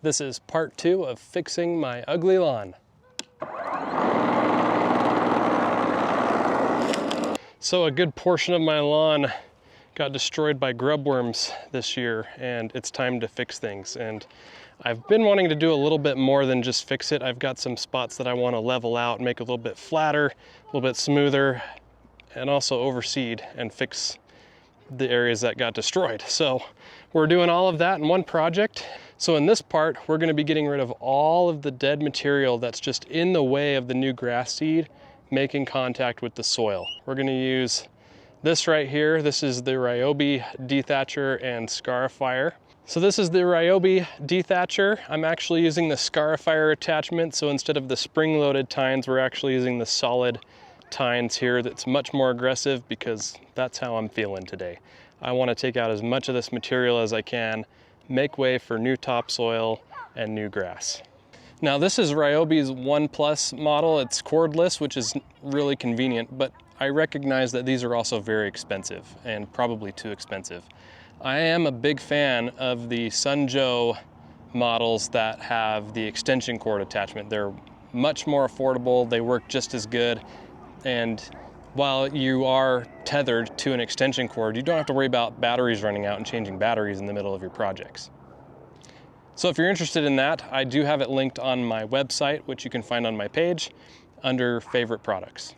This is part 2 of fixing my ugly lawn. So a good portion of my lawn got destroyed by grub worms this year, and it's time to fix things. And I've been wanting to do a little bit more than just fix it. I've got some spots that I want to level out, make a little bit flatter, a little bit smoother, and also overseed and fix the areas that got destroyed. So we're doing all of that in one project. So in this part, we're going to be getting rid of all of the dead material that's just in the way of the new grass seed making contact with the soil. We're going to use this right here. This is the Ryobi Dethatcher and Scarifier. So this is the Ryobi Dethatcher. I'm actually using the Scarifying attachment. So instead of the spring-loaded tines, we're actually using the solid tines here. That's much more aggressive because that's how I'm feeling today. I want to take out as much of this material as I can, make way for new topsoil and new grass. Now this is Ryobi's 1+ model. It's cordless, which is really convenient, but I recognize that these are also very expensive and probably too expensive. I am a big fan of the Sunjoe models that have the extension cord attachment. They're much more affordable, they work just as good, and while you are tethered to an extension cord, you don't have to worry about batteries running out and changing batteries in the middle of your projects. So if you're interested in that, I do have it linked on my website, which you can find on my page under favorite products.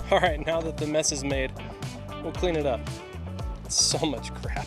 All right, now that the mess is made, we'll clean it up. It's so much crap.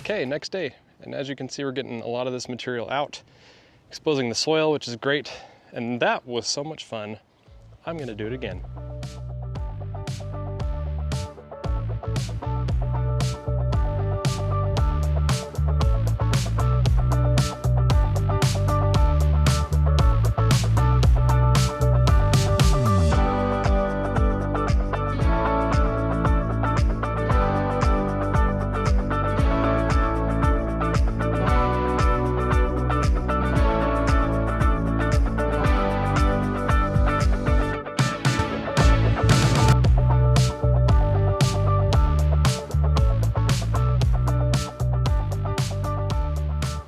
Okay, next day, and as you can see, we're getting a lot of this material out, exposing the soil, which is great, and that was so much fun. I'm gonna do it again.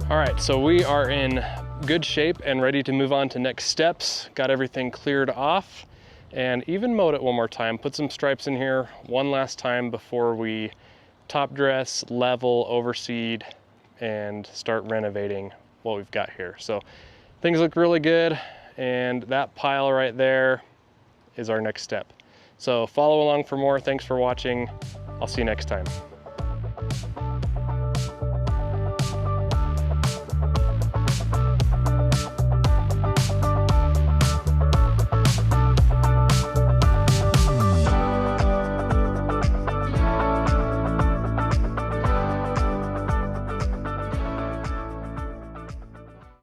All right, so we are in good shape and ready to move on to next steps. Got everything cleared off and even mowed it one more time. Put some stripes in here one last time before we top dress, level, overseed, and start renovating what we've got here. So things look really good, and that pile right there is our next step. So follow along for more. Thanks for watching. I'll see you next time.